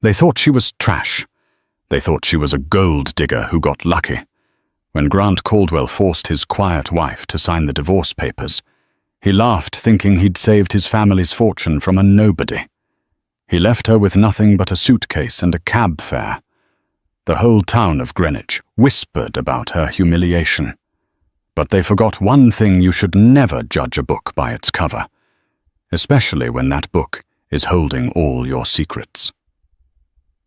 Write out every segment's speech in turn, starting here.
They thought she was trash. They thought she was a gold digger who got lucky. When Grant Caldwell forced his quiet wife to sign the divorce papers, he laughed, thinking he'd saved his family's fortune from a nobody. He left her with nothing but a suitcase and a cab fare. The whole town of Greenwich whispered about her humiliation. But they forgot one thing: you should never judge a book by its cover, especially when that book is holding all your secrets.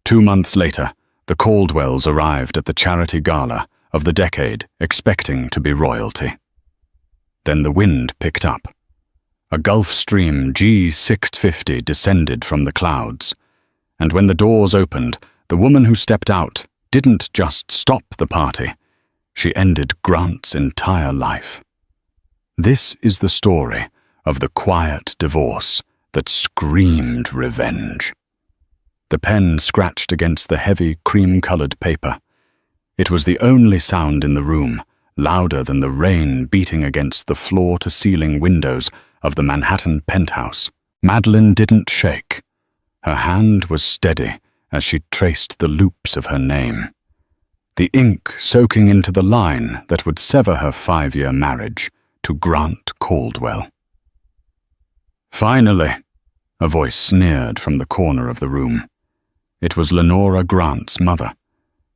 2 months later, the Caldwells arrived at the charity gala of the decade, expecting to be royalty. Then the wind picked up. A Gulfstream G650 descended from the clouds, and when the doors opened, the woman who stepped out didn't just stop the party, she ended Grant's entire life. This is the story of the quiet divorce that screamed revenge. The pen scratched against the heavy, cream-colored paper. It was the only sound in the room, louder than the rain beating against the floor-to-ceiling windows of the Manhattan penthouse. Madeline didn't shake. Her hand was steady as she traced the loops of her name, the ink soaking into the line that would sever her 5-year marriage to Grant Caldwell. "Finally," a voice sneered from the corner of the room. It was Lenora Grant's mother.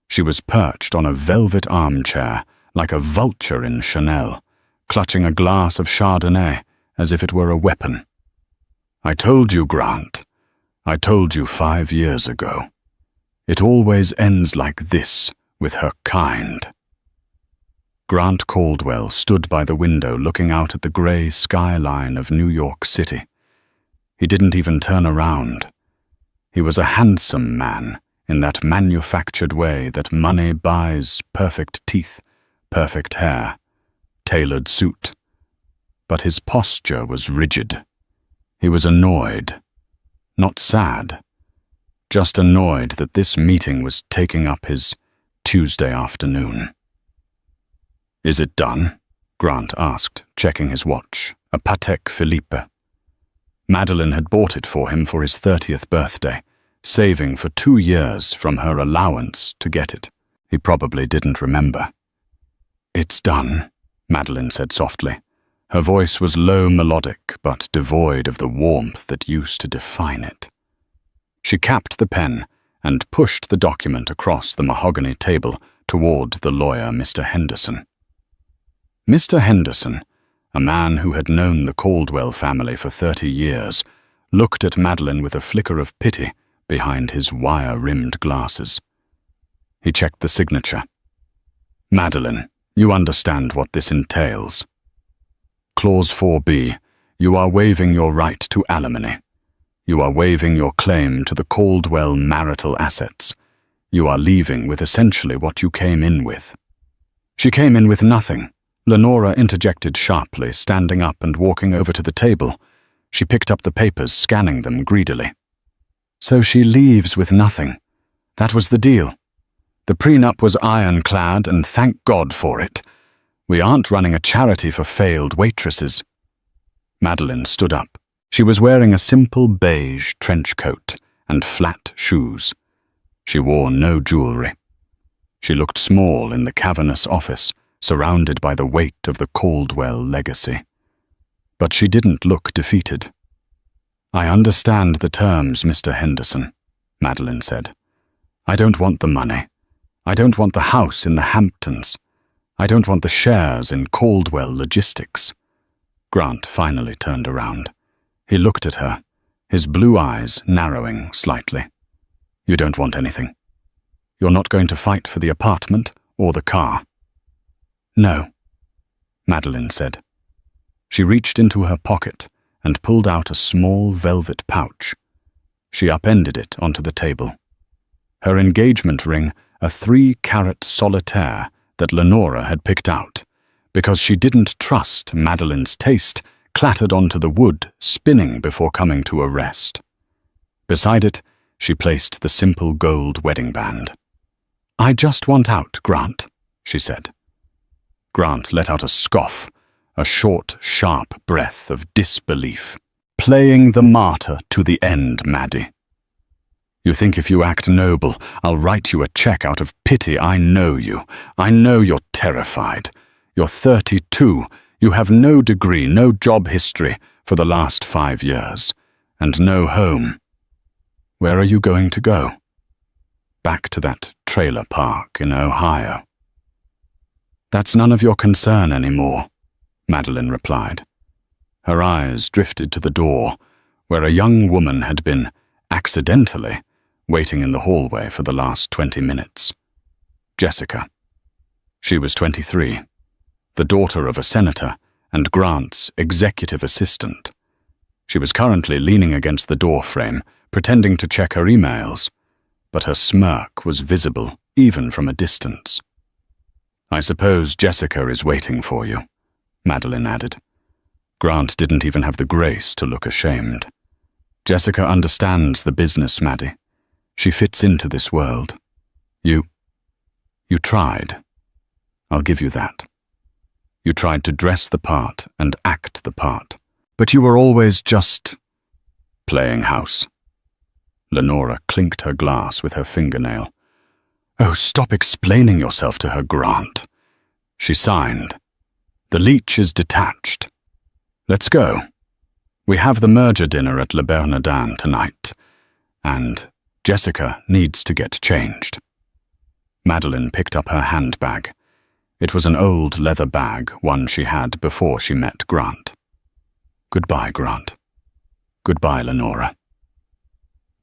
She was perched on a velvet armchair like a vulture in Chanel, clutching a glass of Chardonnay as if it were a weapon. "I told you, Grant. I told you 5 years ago. It always ends like this with her kind." Grant Caldwell stood by the window looking out at the grey skyline of New York City. He didn't even turn around. He was a handsome man in that manufactured way that money buys: perfect teeth, perfect hair, tailored suit. But his posture was rigid. He was annoyed, not sad, just annoyed that this meeting was taking up his Tuesday afternoon. "Is it done?" Grant asked, checking his watch, a Patek Philippe. Madeline had bought it for him for his 30th birthday, saving for 2 years from her allowance to get it. He probably didn't remember. "It's done," Madeline said softly. Her voice was low, melodic, but devoid of the warmth that used to define it. She capped the pen and pushed the document across the mahogany table toward the lawyer, Mr. Henderson. Mr. Henderson, a man who had known the Caldwell family for 30 years, looked at Madeline with a flicker of pity behind his wire-rimmed glasses. He checked the signature. "Madeline, you understand what this entails. Clause 4B, you are waiving your right to alimony. You are waiving your claim to the Caldwell marital assets. You are leaving with essentially what you came in with." "She came in with nothing," Lenora interjected sharply, standing up and walking over to the table. She picked up the papers, scanning them greedily. "So she leaves with nothing. That was the deal. The prenup was ironclad, and thank God for it. We aren't running a charity for failed waitresses." Madeline stood up. She was wearing a simple beige trench coat and flat shoes. She wore no jewelry. She looked small in the cavernous office, surrounded by the weight of the Caldwell legacy. But she didn't look defeated. "I understand the terms, Mr. Henderson," Madeline said. "I don't want the money. I don't want the house in the Hamptons. I don't want the shares in Caldwell Logistics." Grant finally turned around. He looked at her, his blue eyes narrowing slightly. "You don't want anything. You're not going to fight for the apartment or the car." "No," Madeline said. She reached into her pocket and pulled out a small velvet pouch. She upended it onto the table. Her engagement ring, a 3-carat solitaire that Lenora had picked out, because she didn't trust Madeline's taste, clattered onto the wood, spinning before coming to a rest. Beside it, she placed the simple gold wedding band. "I just want out, Grant," she said. Grant let out a scoff, a short, sharp breath of disbelief. "Playing the martyr to the end, Maddie." You think if you act noble, I'll write you a check out of pity. I know you. I know you're terrified. You're 32. You have no degree, no job history for the last 5 years, and no home. Where are you going to go? Back to that trailer park in Ohio. That's none of your concern anymore, Madeline replied. Her eyes drifted to the door, where a young woman had been, accidentally, waiting in the hallway for the last 20 minutes. Jessica. She was 23, the daughter of a senator and Grant's executive assistant. She was currently leaning against the door frame, pretending to check her emails, but her smirk was visible even from a distance. I suppose Jessica is waiting for you, Madeline added. Grant didn't even have the grace to look ashamed. Jessica understands the business, Maddie. She fits into this world. You tried. I'll give you that. You tried to dress the part and act the part, but you were always just playing house. Lenora clinked her glass with her fingernail. Oh, stop explaining yourself to her, Grant. She signed. The leech is detached. Let's go. We have the merger dinner at Le Bernardin tonight, and Jessica needs to get changed. Madeline picked up her handbag. It was an old leather bag, one she had before she met Grant. Goodbye, Grant. Goodbye, Lenora.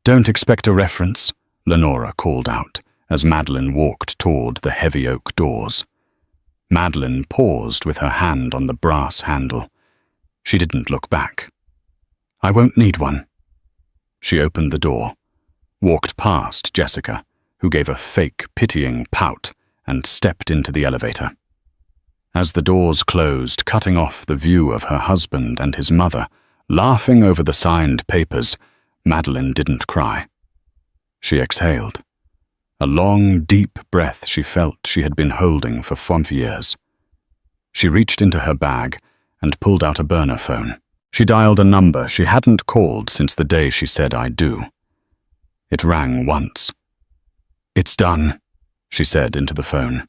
Don't expect a reference, Lenora called out as Madeline walked toward the heavy oak doors. Madeline paused with her hand on the brass handle. She didn't look back. I won't need one. She opened the door, walked past Jessica, who gave a fake, pitying pout, and stepped into the elevator. As the doors closed, cutting off the view of her husband and his mother, laughing over the signed papers, Madeline didn't cry. She exhaled. A long, deep breath she felt she had been holding for 5 years. She reached into her bag and pulled out a burner phone. She dialed a number she hadn't called since the day she said I do. It rang once. It's done, she said into the phone.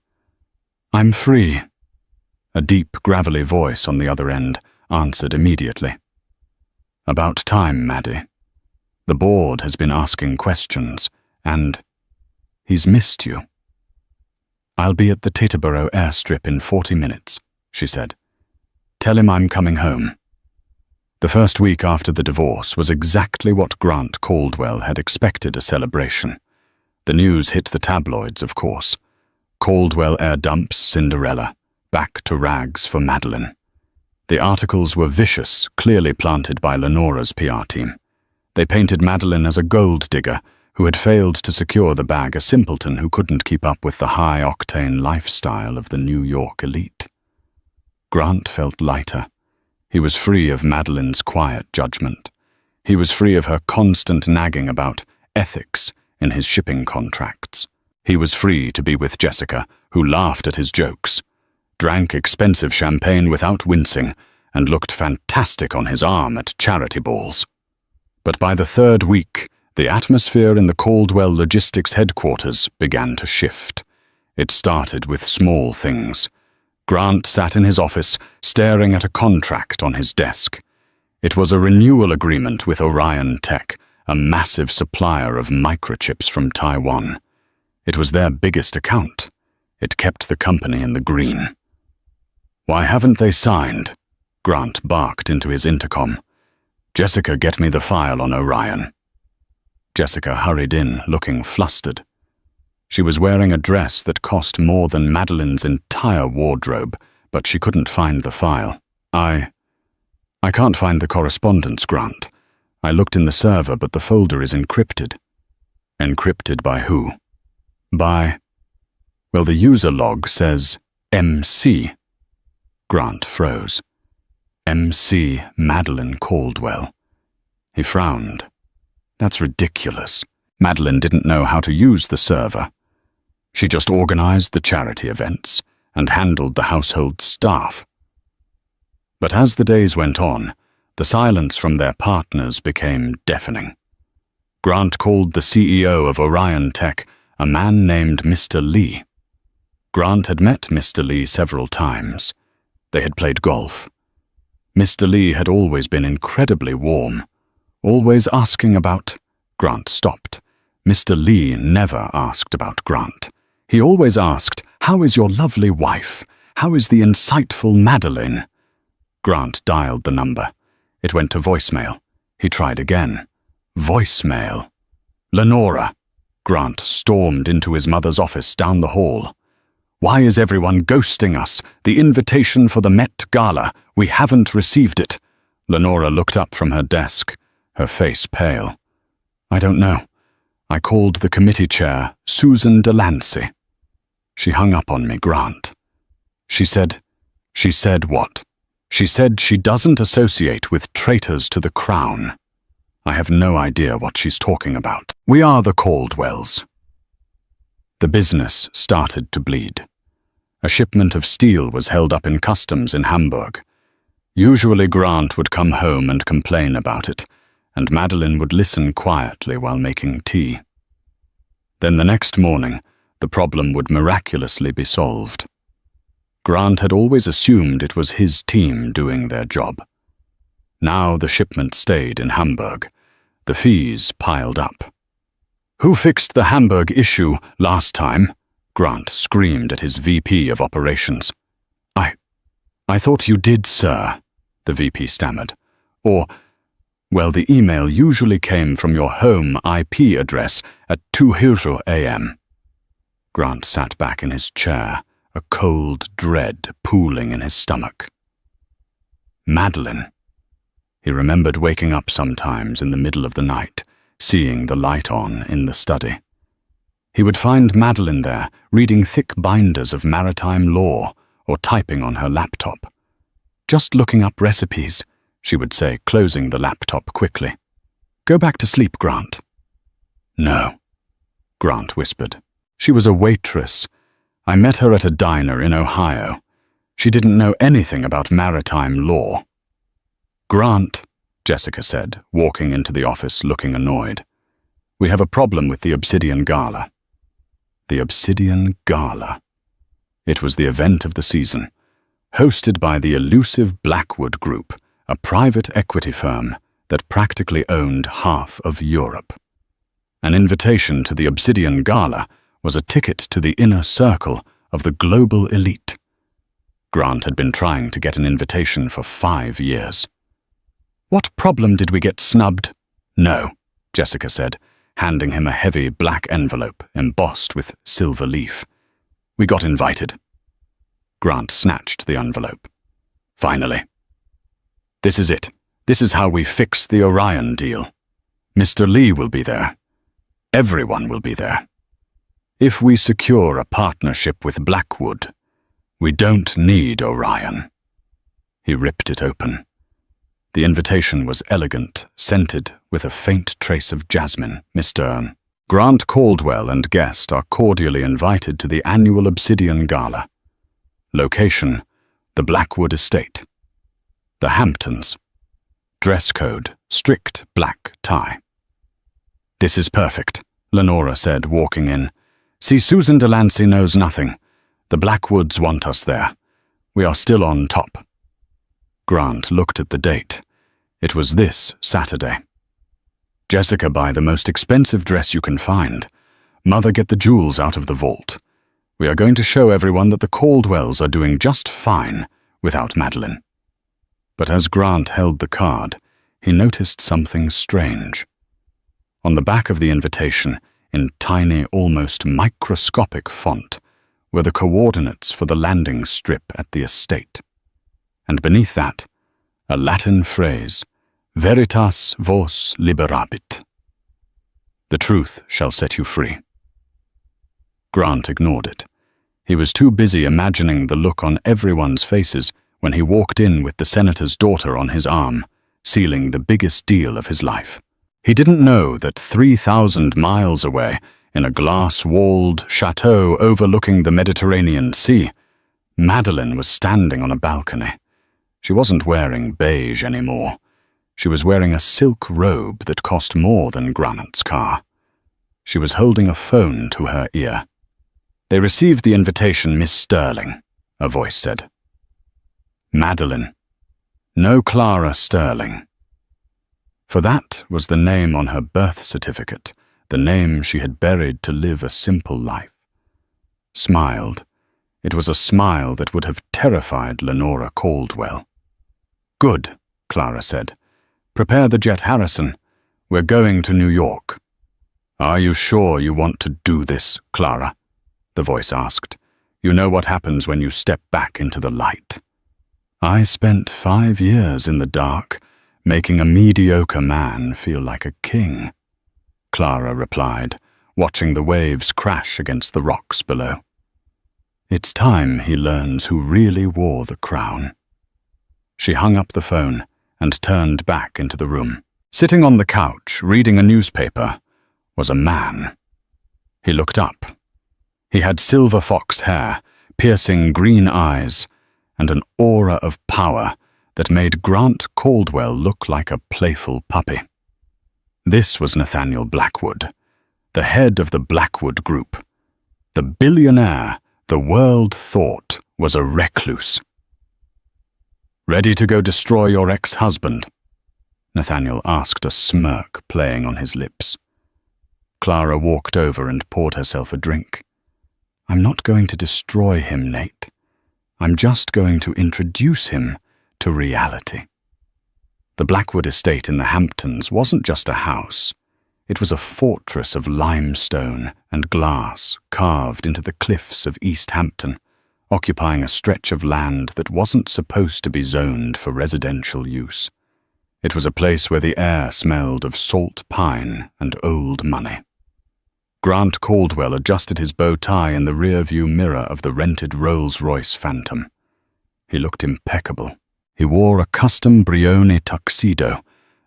I'm free. A deep, gravelly voice on the other end answered immediately. About time, Maddie. The board has been asking questions, and he's missed you. I'll be at the Teterboro airstrip in 40 minutes, she said. Tell him I'm coming home. The first week after the divorce was exactly what Grant Caldwell had expected a celebration. The news hit the tabloids, of course. Caldwell air dumps Cinderella, back to rags for Madeline. The articles were vicious, clearly planted by Lenora's PR team. They painted Madeline as a gold digger who had failed to secure the bag, a simpleton who couldn't keep up with the high-octane lifestyle of the New York elite. Grant felt lighter. He was free of Madeline's quiet judgment. He was free of her constant nagging about ethics in his shipping contracts. He was free to be with Jessica, who laughed at his jokes, drank expensive champagne without wincing, and looked fantastic on his arm at charity balls. But by the 3rd week, the atmosphere in the Caldwell Logistics headquarters began to shift. It started with small things. Grant sat in his office, staring at a contract on his desk. It was a renewal agreement with Orion Tech, a massive supplier of microchips from Taiwan. It was their biggest account. It kept the company in the green. Why haven't they signed? Grant barked into his intercom. Jessica, get me the file on Orion. Jessica hurried in, looking flustered. She was wearing a dress that cost more than Madeline's entire wardrobe, but she couldn't find the file. I can't find the correspondence, Grant. I looked in the server, but the folder is encrypted. Encrypted by who? Well, the user log says MC. Grant froze. MC Madeline Caldwell. He frowned. That's ridiculous. Madeline didn't know how to use the server. She just organized the charity events and handled the household staff. But as the days went on, the silence from their partners became deafening. Grant called the CEO of Orion Tech a man named Mr. Lee. Grant had met Mr. Lee several times. They had played golf. Mr. Lee had always been incredibly warm, always asking about... Grant stopped. Mr. Lee never asked about Grant. He always asked, "How is your lovely wife? How is the insightful Madeline?" Grant dialed the number. It went to voicemail. He tried again. Voicemail. "Lenora." Grant stormed into his mother's office down the hall. "Why is everyone ghosting us? The invitation for the Met Gala. We haven't received it." Lenora looked up from her desk, her face pale. "I don't know. I called the committee chair, Susan Delancey." She hung up on me, Grant. She said what? She said she doesn't associate with traitors to the crown. I have no idea what she's talking about. We are the Caldwells. The business started to bleed. A shipment of steel was held up in customs in Hamburg. Usually Grant would come home and complain about it, and Madeline would listen quietly while making tea. Then the next morning, the problem would miraculously be solved. Grant had always assumed it was his team doing their job. Now the shipment stayed in Hamburg. The fees piled up. "Who fixed the Hamburg issue last time?" Grant screamed at his VP of operations. I thought you did, sir," the VP stammered. Well, the email usually came from your home IP address at 2:00 a.m. Grant sat back in his chair, a cold dread pooling in his stomach. Madeline. He remembered waking up sometimes in the middle of the night, seeing the light on in the study. He would find Madeline there, reading thick binders of maritime law or typing on her laptop. "Just looking up recipes," she would say, closing the laptop quickly. "Go back to sleep, Grant." "No," Grant whispered. "She was a waitress. I met her at a diner in Ohio. She didn't know anything about maritime law." "Grant," Jessica said, walking into the office looking annoyed. "We have a problem with the Obsidian Gala." The Obsidian Gala. It was the event of the season, hosted by the elusive Blackwood Group, a private equity firm that practically owned half of Europe. An invitation to the Obsidian Gala was a ticket to the inner circle of the global elite. Grant had been trying to get an invitation for 5 years. "What problem did we get snubbed?" "No," Jessica said, handing him a heavy black envelope embossed with silver leaf. "We got invited." Grant snatched the envelope. "Finally. This is it. This is how we fix the Orion deal. Mr. Lee will be there. Everyone will be there. If we secure a partnership with Blackwood, we don't need Orion." He ripped it open. The invitation was elegant, scented with a faint trace of jasmine. "Mr. Grant Caldwell and guest are cordially invited to the annual Obsidian Gala. Location, the Blackwood Estate. The Hamptons. Dress code, strict black tie." "This is perfect," Lenora said, walking in. "See, Susan Delancey knows nothing. The Blackwoods want us there. We are still on top." Grant looked at the date. It was this Saturday. "Jessica, buy the most expensive dress you can find. Mother, get the jewels out of the vault. We are going to show everyone that the Caldwells are doing just fine without Madeline." But as Grant held the card, he noticed something strange. On the back of the invitation, in tiny, almost microscopic font, were the coordinates for the landing strip at the estate. And beneath that, a Latin phrase, "Veritas vos liberabit." "The truth shall set you free." Grant ignored it. He was too busy imagining the look on everyone's faces when he walked in with the senator's daughter on his arm, sealing the biggest deal of his life. He didn't know that 3,000 miles away, in a glass-walled chateau overlooking the Mediterranean Sea, Madeline was standing on a balcony. She wasn't wearing beige anymore. She was wearing a silk robe that cost more than Grant's car. She was holding a phone to her ear. "They received the invitation, Miss Sterling," a voice said. Madeline. No Clara Sterling. For that was the name on her birth certificate, the name she had buried to live a simple life. Smiled. It was a smile that would have terrified Lenora Caldwell. "Good," Clara said. "Prepare the jet, Harrison. We're going to New York." "Are you sure you want to do this, Clara?" the voice asked. "You know what happens when you step back into the light." "I spent 5 years in the dark, making a mediocre man feel like a king," Clara replied, watching the waves crash against the rocks below. "It's time he learns who really wore the crown." She hung up the phone and turned back into the room. Sitting on the couch, reading a newspaper, was a man. He looked up. He had silver fox hair, piercing green eyes, and an aura of power that made Grant Caldwell look like a playful puppy. This was Nathaniel Blackwood, the head of the Blackwood Group. The billionaire the world thought was a recluse. "Ready to go destroy your ex-husband?" Nathaniel asked, a smirk playing on his lips. Clara walked over and poured herself a drink. "I'm not going to destroy him, Nate. I'm just going to introduce him to reality." The Blackwood estate in the Hamptons wasn't just a house. It was a fortress of limestone and glass carved into the cliffs of East Hampton, occupying a stretch of land that wasn't supposed to be zoned for residential use. It was a place where the air smelled of salt pine and old money. Grant Caldwell adjusted his bow tie in the rear-view mirror of the rented Rolls-Royce Phantom. He looked impeccable. He wore a custom Brioni tuxedo,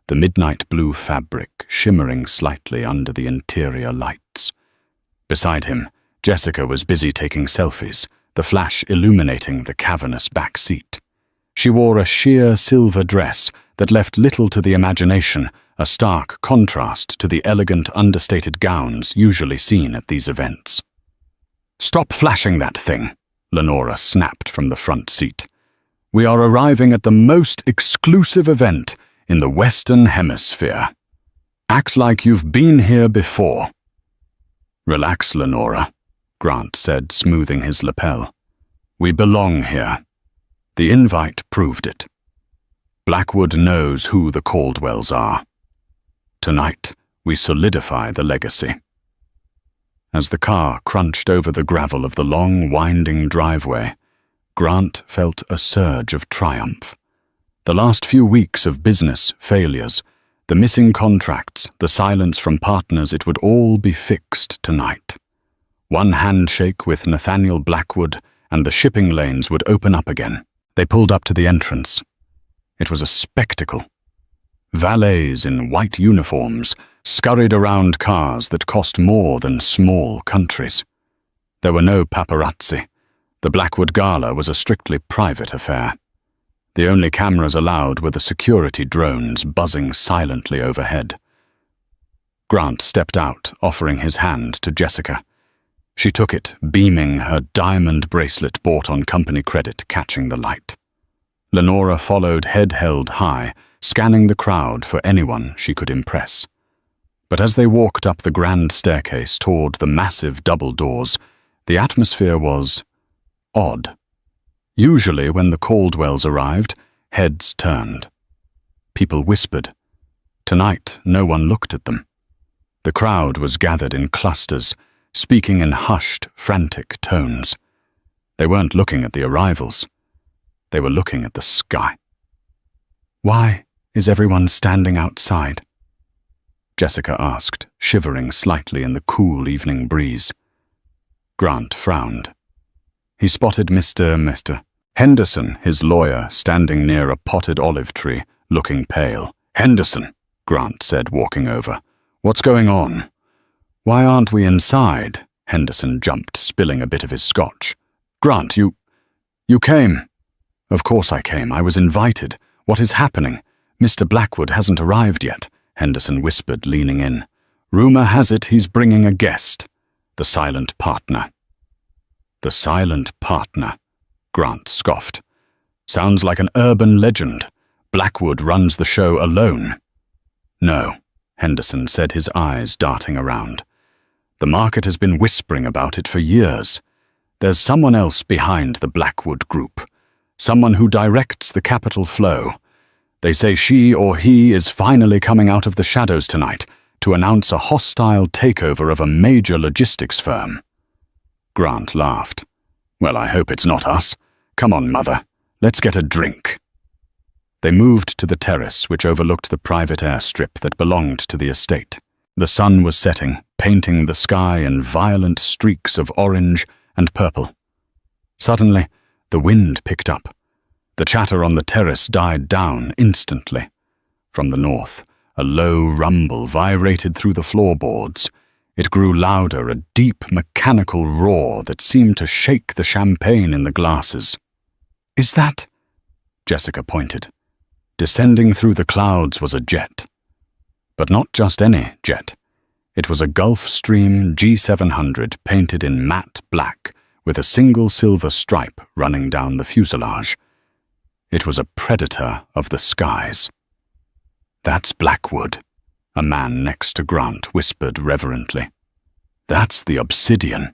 the midnight blue fabric shimmering slightly under the interior lights. Beside him, Jessica was busy taking selfies, the flash illuminating the cavernous back seat. She wore a sheer silver dress that left little to the imagination, a stark contrast to the elegant, understated gowns usually seen at these events. "Stop flashing that thing," Lenora snapped from the front seat. "We are arriving at the most exclusive event in the Western Hemisphere. Act like you've been here before." "Relax, Lenora," Grant said, smoothing his lapel. "We belong here. The invite proved it. Blackwood knows who the Caldwells are. Tonight, we solidify the legacy." As the car crunched over the gravel of the long, winding driveway, Grant felt a surge of triumph. The last few weeks of business failures, the missing contracts, the silence from partners, it would all be fixed tonight. One handshake with Nathaniel Blackwood and the shipping lanes would open up again. They pulled up to the entrance. It was a spectacle. Valets in white uniforms scurried around cars that cost more than small countries. There were no paparazzi. The Blackwood Gala was a strictly private affair. The only cameras allowed were the security drones buzzing silently overhead. Grant stepped out, offering his hand to Jessica. She took it, beaming, her diamond bracelet bought on company credit catching the light. Lenora followed, head held high, scanning the crowd for anyone she could impress. But as they walked up the grand staircase toward the massive double doors, the atmosphere was odd. Usually when the Caldwells arrived, heads turned. People whispered. Tonight, no one looked at them. The crowd was gathered in clusters, speaking in hushed, frantic tones. They weren't looking at the arrivals. They were looking at the sky. "Why is everyone standing outside?" Jessica asked, shivering slightly in the cool evening breeze. Grant frowned. He spotted Mr. Henderson, his lawyer, standing near a potted olive tree, looking pale. "Henderson," Grant said, walking over. "What's going on?" "Why aren't we inside?" Henderson jumped, spilling a bit of his scotch. "Grant, you came." "Of course I came. I was invited. What is happening? "Mr. Blackwood hasn't arrived yet," Henderson whispered, leaning in. "Rumor has it he's bringing a guest. The silent partner." "The silent partner," Grant scoffed. "Sounds like an urban legend. Blackwood runs the show alone." "No," Henderson said, his eyes darting around. "The market has been whispering about it for years. There's someone else behind the Blackwood group. Someone who directs the capital flow. They say she or he is finally coming out of the shadows tonight to announce a hostile takeover of a major logistics firm." Grant laughed. "Well, I hope it's not us. Come on, Mother. Let's get a drink." They moved to the terrace which overlooked the private airstrip that belonged to the estate. The sun was setting, painting the sky in violent streaks of orange and purple. Suddenly, the wind picked up. The chatter on the terrace died down instantly. From the north, a low rumble vibrated through the floorboards. It grew louder, a deep mechanical roar that seemed to shake the champagne in the glasses. "Is that?" Jessica pointed. Descending through the clouds was a jet. But not just any jet. It was a Gulfstream G700 painted in matte black with a single silver stripe running down the fuselage. It was a predator of the skies. "That's Blackwood," a man next to Grant whispered reverently. "That's the Obsidian."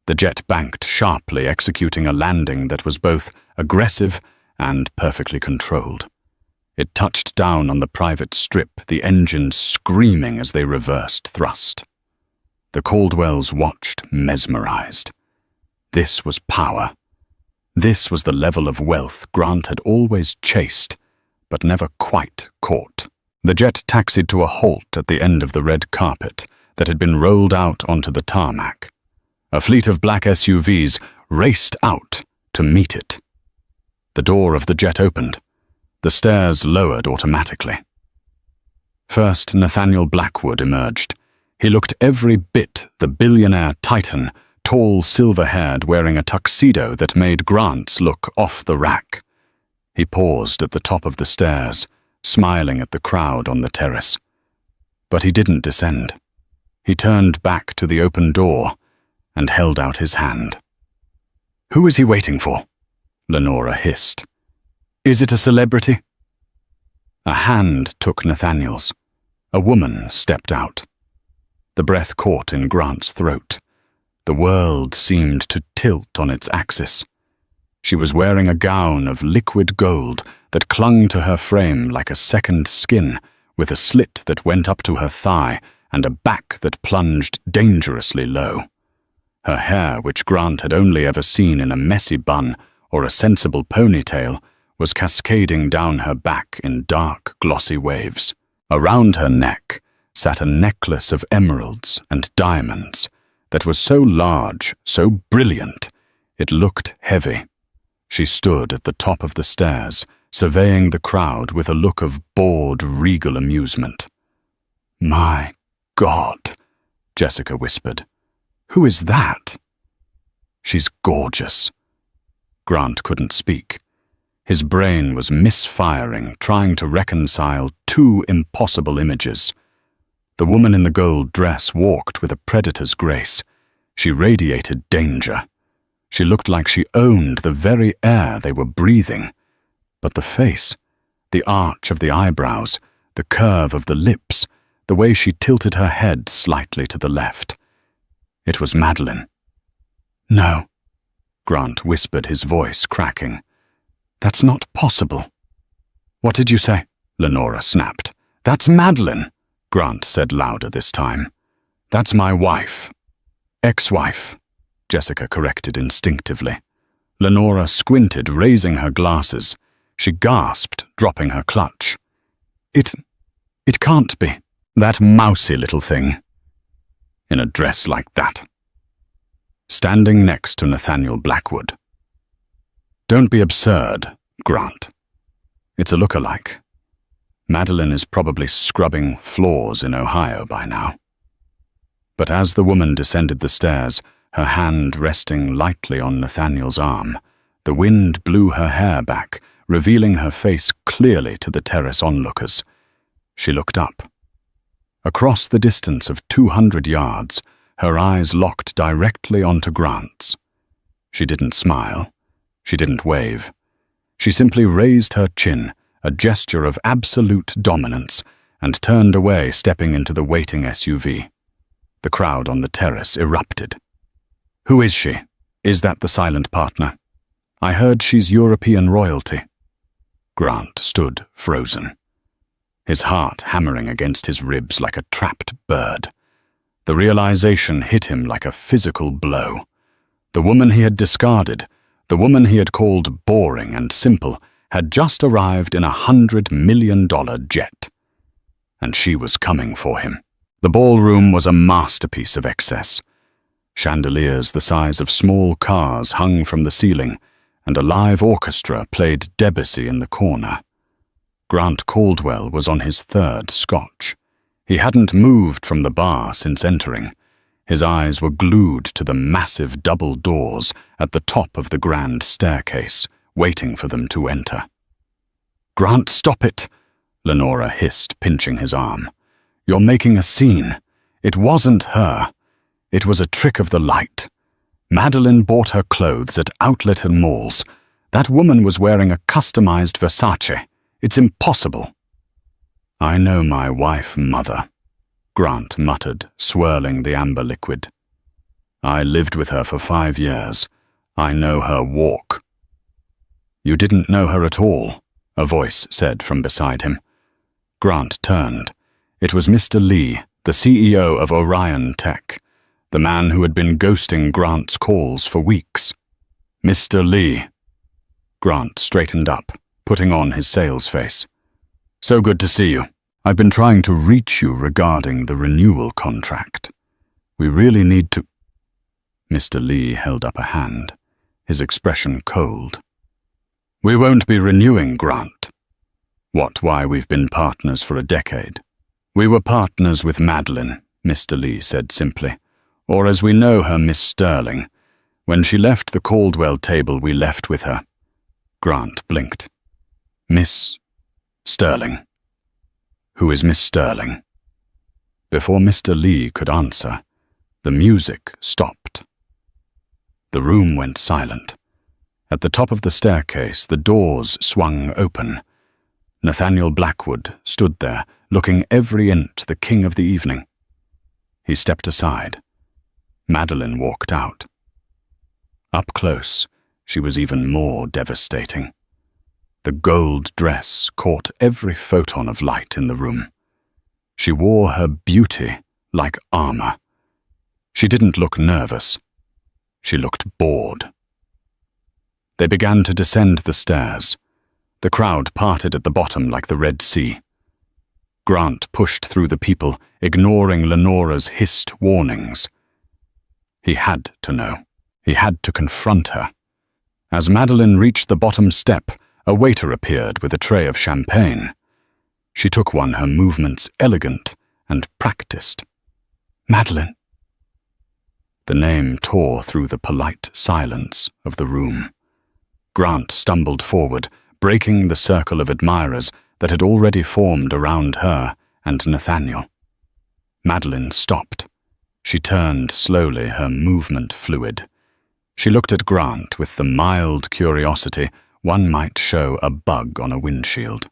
The jet banked sharply, executing a landing that was both aggressive and perfectly controlled. It touched down on the private strip, the engines screaming as they reversed thrust. The Caldwells watched, mesmerized. This was power. This was the level of wealth Grant had always chased, but never quite caught. The jet taxied to a halt at the end of the red carpet that had been rolled out onto the tarmac. A fleet of black SUVs raced out to meet it. The door of the jet opened. The stairs lowered automatically. First, Nathaniel Blackwood emerged. He looked every bit the billionaire titan, tall, silver-haired, wearing a tuxedo that made Grant's look off the rack. He paused at the top of the stairs, smiling at the crowd on the terrace. But he didn't descend. He turned back to the open door and held out his hand. "Who is he waiting for?" Lenora hissed. "Is it a celebrity?" A hand took Nathaniel's. A woman stepped out. The breath caught in Grant's throat. The world seemed to tilt on its axis. She was wearing a gown of liquid gold that clung to her frame like a second skin, with a slit that went up to her thigh and a back that plunged dangerously low. Her hair, which Grant had only ever seen in a messy bun or a sensible ponytail, was cascading down her back in dark, glossy waves. Around her neck sat a necklace of emeralds and diamonds that was so large, so brilliant, it looked heavy. She stood at the top of the stairs, surveying the crowd with a look of bored, regal amusement. "My God," Jessica whispered. "Who is that?" "She's gorgeous." Grant couldn't speak. His brain was misfiring, trying to reconcile two impossible images. The woman in the gold dress walked with a predator's grace. She radiated danger. She looked like she owned the very air they were breathing. But the face, the arch of the eyebrows, the curve of the lips, the way she tilted her head slightly to the left. It was Madeline. "No," Grant whispered, his voice cracking. "That's not possible." "What did you say?" Lenora snapped. "That's Madeline," Grant said louder this time. "That's my wife." "Ex-wife," Jessica corrected instinctively. Lenora squinted, raising her glasses. She gasped, dropping her clutch. It can't be. That mousy little thing. In a dress like that." Standing next to Nathaniel Blackwood. "Don't be absurd, Grant. It's a look-alike. Madeline is probably scrubbing floors in Ohio by now." But as the woman descended the stairs, her hand resting lightly on Nathaniel's arm, the wind blew her hair back, revealing her face clearly to the terrace onlookers. She looked up. Across the distance of 200 yards, her eyes locked directly onto Grant's. She didn't smile. She didn't wave. She simply raised her chin, a gesture of absolute dominance, and turned away, stepping into the waiting SUV. The crowd on the terrace erupted. "Who is she? Is that the silent partner? I heard she's European royalty." Grant stood frozen, his heart hammering against his ribs like a trapped bird. The realization hit him like a physical blow. The woman he had discarded, the woman he had called boring and simple, had just arrived in $100 million jet. And she was coming for him. The ballroom was a masterpiece of excess. Chandeliers the size of small cars hung from the ceiling, and a live orchestra played Debussy in the corner. Grant Caldwell was on his third scotch. He hadn't moved from the bar since entering. His eyes were glued to the massive double doors at the top of the grand staircase, waiting for them to enter. "Grant, stop it!" Lenora hissed, pinching his arm. "You're making a scene. It wasn't her. It was a trick of the light. Madeline bought her clothes at outlet and malls. That woman was wearing a customized Versace. It's impossible." "I know my wife, Mother," Grant muttered, swirling the amber liquid. "I lived with her for 5 years. I know her walk." "You didn't know her at all," a voice said from beside him. Grant turned. It was Mr. Lee, the CEO of Orion Tech, the man who had been ghosting Grant's calls for weeks. "Mr. Lee." Grant straightened up, putting on his sales face. "So good to see you. I've been trying to reach you regarding the renewal contract. We really need to—" Mr. Lee held up a hand, his expression cold. "We won't be renewing, Grant." "What, why we've been partners for a decade?" "We were partners with Madeline," Mr. Lee said simply. "Or as we know her, Miss Sterling. When she left the Caldwell table, we left with her." Grant blinked. "Miss Sterling? Who is Miss Sterling?" Before Mr. Lee could answer, the music stopped. The room went silent. At the top of the staircase, the doors swung open. Nathaniel Blackwood stood there, looking every inch the king of the evening. He stepped aside. Madeline walked out. Up close, she was even more devastating. The gold dress caught every photon of light in the room. She wore her beauty like armor. She didn't look nervous. She looked bored. They began to descend the stairs. The crowd parted at the bottom like the Red Sea. Grant pushed through the people, ignoring Lenora's hissed warnings. He had to know. He had to confront her. As Madeline reached the bottom step, a waiter appeared with a tray of champagne. She took one, her movements elegant and practiced. "Madeline." The name tore through the polite silence of the room. Grant stumbled forward, breaking the circle of admirers that had already formed around her and Nathaniel. Madeline stopped. She turned slowly, her movement fluid. She looked at Grant with the mild curiosity one might show a bug on a windshield.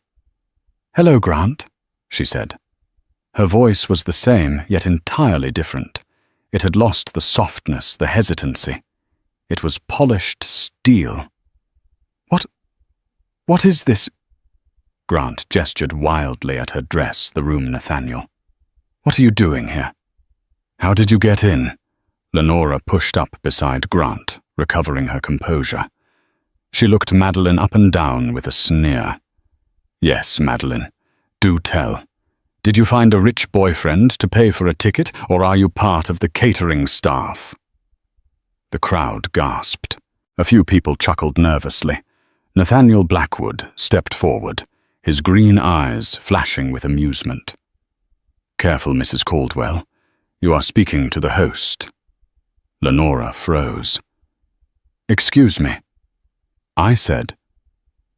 "Hello, Grant," she said. Her voice was the same, yet entirely different. It had lost the softness, the hesitancy. It was polished steel. What is this?" Grant gestured wildly at her dress, the room Nathaniel. "What are you doing here?" "How did you get in?" Lenora pushed up beside Grant, recovering her composure. She looked Madeline up and down with a sneer. "Yes, Madeline. Do tell. Did you find a rich boyfriend to pay for a ticket, or are you part of the catering staff?" The crowd gasped. A few people chuckled nervously. Nathaniel Blackwood stepped forward, his green eyes flashing with amusement. "Careful, Mrs. Caldwell. You are speaking to the host." Lenora froze. "Excuse me." "I said,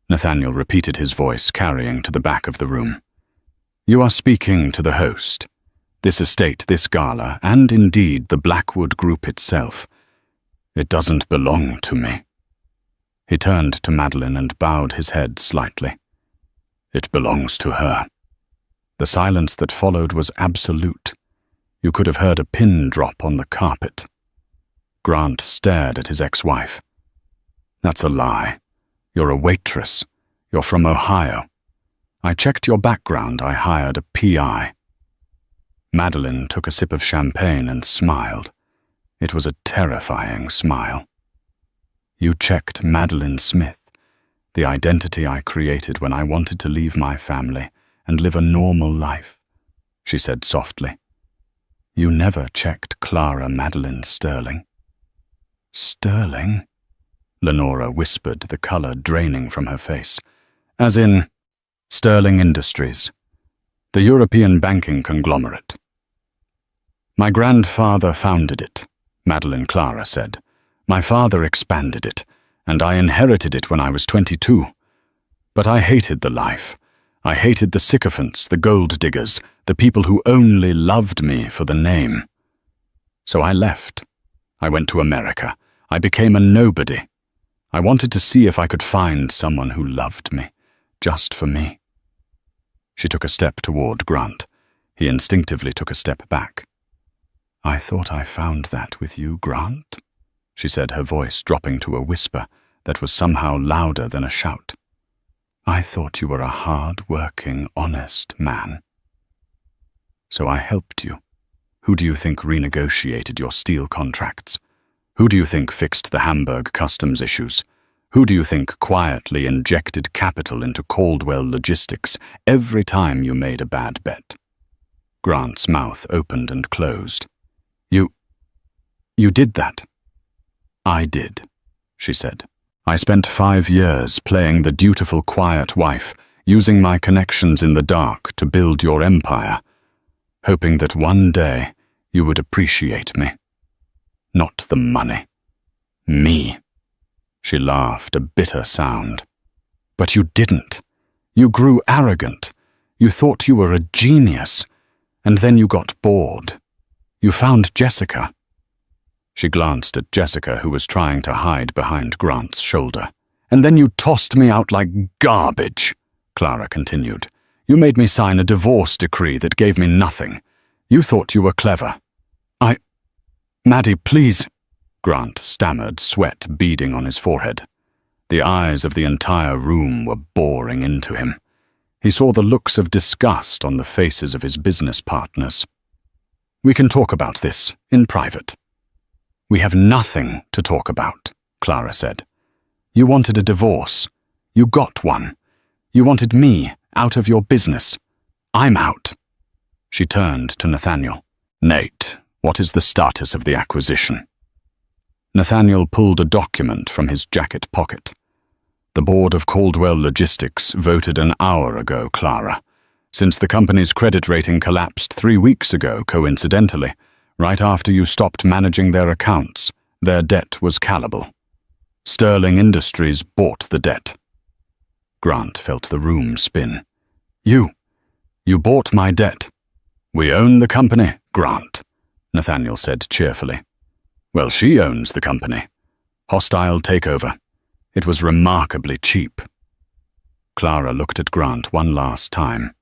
Nathaniel repeated his voice, carrying to the back of the room. "You are speaking to the host. This estate, this gala, and indeed the Blackwood Group itself. It doesn't belong to me." He turned to Madeline and bowed his head slightly. "It belongs to her." The silence that followed was absolute. You could have heard a pin drop on the carpet. Grant stared at his ex-wife. "That's a lie. You're a waitress. You're from Ohio. I checked your background. I hired a PI. Madeline took a sip of champagne and smiled. It was a terrifying smile. "You checked Madeline Smith, the identity I created when I wanted to leave my family and live a normal life," she said softly. "You never checked Clara Madeline Sterling." "Sterling?" Lenora whispered, the color draining from her face. "As in Sterling Industries, the European banking conglomerate." "My grandfather founded it," Madeline Clara said. "My father expanded it, and I inherited it when I was 22. But I hated the life. I hated the sycophants, the gold diggers, the people who only loved me for the name. So I left. I went to America. I became a nobody. I wanted to see if I could find someone who loved me, just for me." She took a step toward Grant. He instinctively took a step back. "I thought I found that with you, Grant," she said, her voice dropping to a whisper that was somehow louder than a shout. "I thought you were a hard-working, honest man. So I helped you. Who do you think renegotiated your steel contracts? Who do you think fixed the Hamburg customs issues? Who do you think quietly injected capital into Caldwell Logistics every time you made a bad bet?" Grant's mouth opened and closed. You did that." "I did," she said. "I spent 5 years playing the dutiful, quiet wife, using my connections in the dark to build your empire, hoping that one day you would appreciate me. Not the money. Me." She laughed, a bitter sound. "But you didn't. You grew arrogant. You thought you were a genius. And then you got bored. You found Jessica." She glanced at Jessica, who was trying to hide behind Grant's shoulder. "And then you tossed me out like garbage," Clara continued. "You made me sign a divorce decree that gave me nothing. You thought you were clever. Maddie, please," Grant stammered, sweat beading on his forehead. The eyes of the entire room were boring into him. He saw the looks of disgust on the faces of his business partners. "We can talk about this in private." "We have nothing to talk about," Clara said. "You wanted a divorce. You got one. You wanted me out of your business. I'm out." She turned to Nathaniel. "Nate, what is the status of the acquisition?" Nathaniel pulled a document from his jacket pocket. "The board of Caldwell Logistics voted an hour ago, Clara. Since the company's credit rating collapsed 3 weeks ago, coincidentally, right after you stopped managing their accounts, their debt was callable. Sterling Industries bought the debt." Grant felt the room spin. You bought my debt." "We own the company, Grant," Nathaniel said cheerfully. "Well, she owns the company. Hostile takeover. It was remarkably cheap." Clara looked at Grant one last time.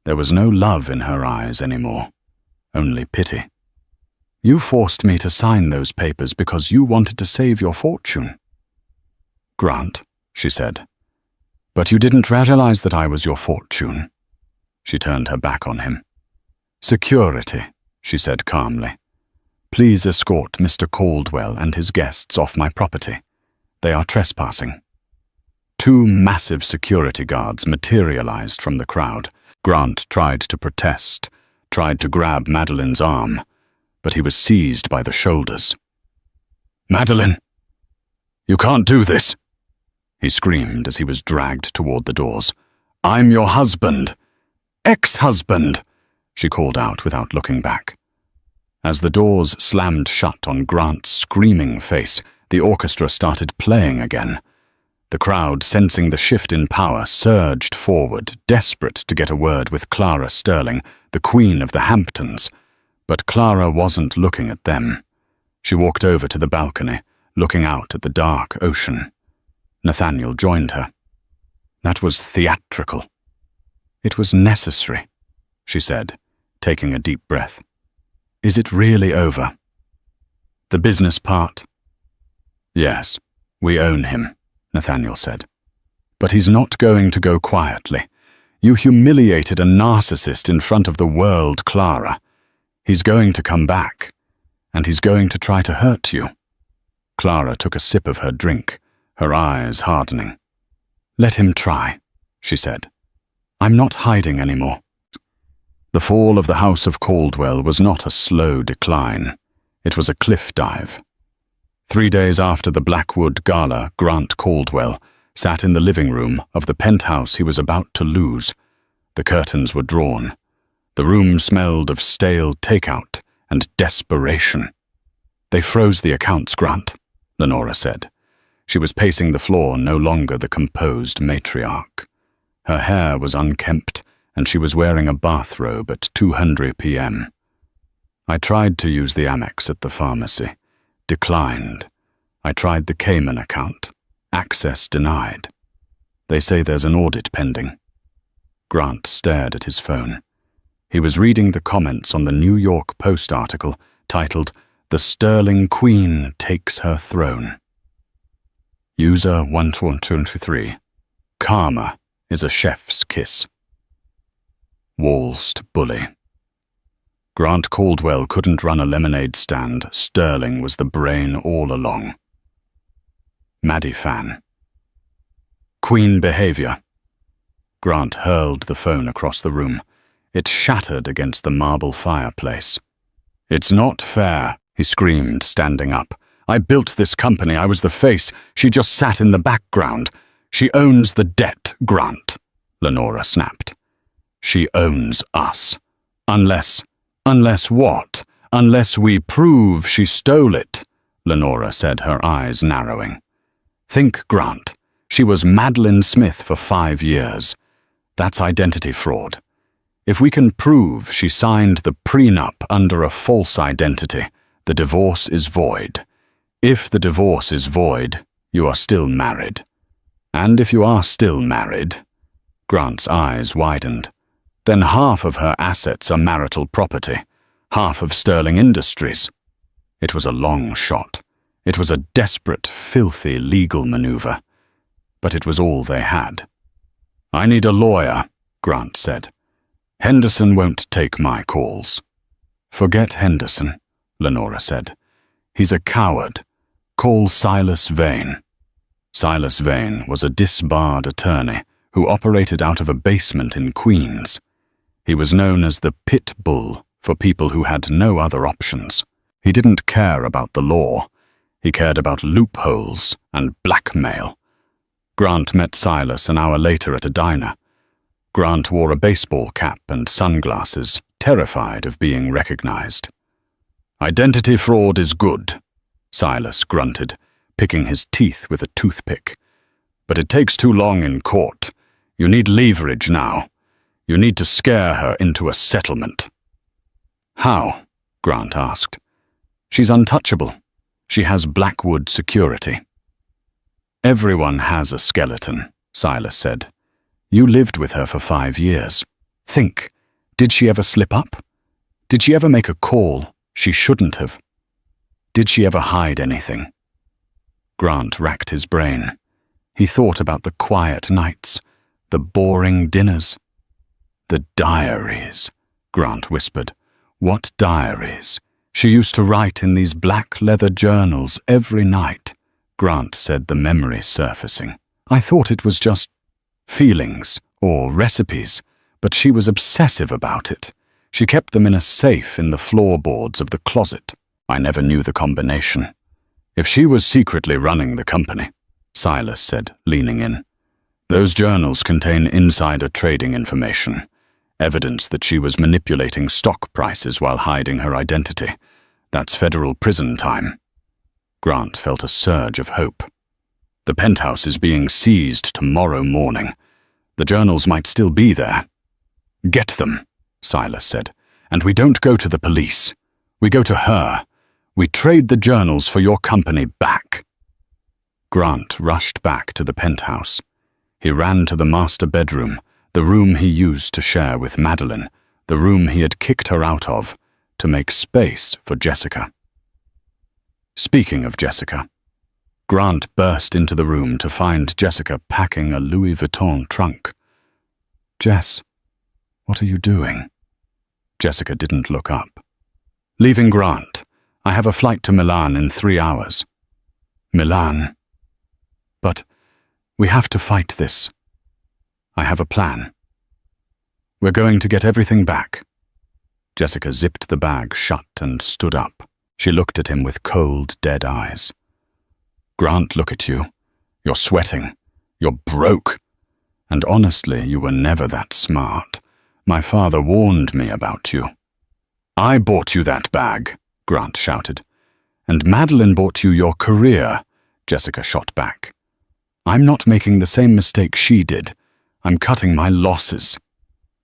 There was no love in her eyes anymore, only pity. "You forced me to sign those papers because you wanted to save your fortune." "Grant," she said. "But you didn't realize that I was your fortune." She turned her back on him. "Security," she said calmly. "Please escort Mr. Caldwell and his guests off my property. They are trespassing." 2 massive security guards materialized from the crowd. Grant tried to protest, tried to grab Madeline's arm, but he was seized by the shoulders. "Madeline, you can't do this," he screamed as he was dragged toward the doors. "I'm your husband. Ex-husband," she called out without looking back. As the doors slammed shut on Grant's screaming face, the orchestra started playing again. The crowd, sensing the shift in power, surged forward, desperate to get a word with Clara Sterling, the Queen of the Hamptons. But Clara wasn't looking at them. She walked over to the balcony, looking out at the dark ocean. Nathaniel joined her. That was theatrical. It was necessary, she said, taking a deep breath. Is it really over? The business part? Yes, we own him, Nathaniel said. But he's not going to go quietly. You humiliated a narcissist in front of the world, Clara. He's going to come back, and he's going to try to hurt you. Clara took a sip of her drink, her eyes hardening. Let him try, she said. I'm not hiding anymore. The fall of the House of Caldwell was not a slow decline. It was a cliff dive. 3 days after the Blackwood Gala, Grant Caldwell sat in the living room of the penthouse he was about to lose. The curtains were drawn. The room smelled of stale takeout and desperation. They froze the accounts, Grant, Lenora said. She was pacing the floor, no longer the composed matriarch. Her hair was unkempt, and she was wearing a bathrobe at 2:00 p.m. I tried to use the Amex at the pharmacy. Declined. I tried the Cayman account. Access denied. They say there's an audit pending. Grant stared at his phone. He was reading the comments on the New York Post article titled, "The Sterling Queen Takes Her Throne." User 123. Karma is a chef's kiss. Waltzed bully. Grant Caldwell couldn't run a lemonade stand. Sterling was the brain all along. Maddie Fan. Queen behavior. Grant hurled the phone across the room. It shattered against the marble fireplace. It's not fair, he screamed, standing up. I built this company. I was the face. She just sat in the background. She owns the debt, Grant, Lenora snapped. She owns us. Unless what? Unless we prove she stole it, Lenora said, her eyes narrowing. Think, Grant. She was Madeline Smith for 5 years. That's identity fraud. If we can prove she signed the prenup under a false identity, the divorce is void. If the divorce is void, you are still married. And if you are still married, Grant's eyes widened, then half of her assets are marital property, half of Sterling Industries. It was a long shot. It was a desperate, filthy legal maneuver. But it was all they had. I need a lawyer, Grant said. Henderson won't take my calls. Forget Henderson, Lenora said. He's a coward. Call Silas Vane. Silas Vane was a disbarred attorney who operated out of a basement in Queens. He was known as the pit bull for people who had no other options. He didn't care about the law. He cared about loopholes and blackmail. Grant met Silas an hour later at a diner. Grant wore a baseball cap and sunglasses, terrified of being recognized. Identity fraud is good, Silas grunted, picking his teeth with a toothpick. But it takes too long in court. You need leverage now. You need to scare her into a settlement. How? Grant asked. She's untouchable. She has Blackwood security. Everyone has a skeleton, Silas said. You lived with her for 5 years. Think, did she ever slip up? Did she ever make a call she shouldn't have? Did she ever hide anything? Grant racked his brain. He thought about the quiet nights, the boring dinners. The diaries, Grant whispered. What diaries? She used to write in these black leather journals every night. Grant said, the memory surfacing. I thought it was just feelings or recipes, but she was obsessive about it. She kept them in a safe in the floorboards of the closet. I never knew the combination. If she was secretly running the company, Silas said, leaning in. Those journals contain insider trading information, evidence that she was manipulating stock prices while hiding her identity. That's federal prison time. Grant felt a surge of hope. The penthouse is being seized tomorrow morning. The journals might still be there. Get them, Silas said, and we don't go to the police. We go to her. We trade the journals for your company back. Grant rushed back to the penthouse. He ran to the master bedroom, the room he used to share with Madeline, the room he had kicked her out of, to make space for Jessica. Speaking of Jessica, Grant burst into the room to find Jessica packing a Louis Vuitton trunk. "Jess, what are you doing?" Jessica didn't look up. "Leaving Grant. I have a flight to Milan in 3 hours." "Milan? But we have to fight this. I have a plan. We're going to get everything back." Jessica zipped the bag shut and stood up. She looked at him with cold, dead eyes. "Grant, look at you. You're sweating. You're broke. And honestly, you were never that smart. My father warned me about you." "I bought you that bag," Grant shouted. "And Madeline bought you your career," Jessica shot back. "I'm not making the same mistake she did. I'm cutting my losses."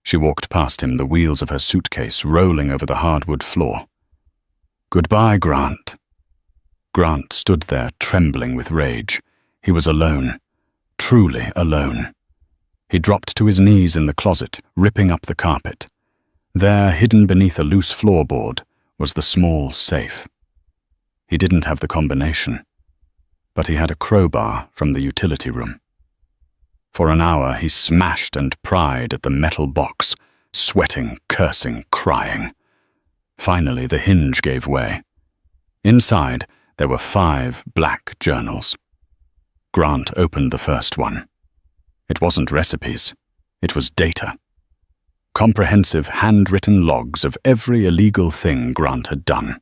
She walked past him, the wheels of her suitcase rolling over the hardwood floor. "Goodbye, Grant." Grant stood there, trembling with rage. He was alone, truly alone. He dropped to his knees in the closet, ripping up the carpet. There, hidden beneath a loose floorboard, was the small safe. He didn't have the combination, but he had a crowbar from the utility room. For an hour he smashed and pried at the metal box, sweating, cursing, crying. Finally, the hinge gave way. Inside, there were 5 black journals. Grant opened the first one. It wasn't recipes. It was data. Comprehensive handwritten logs of every illegal thing Grant had done.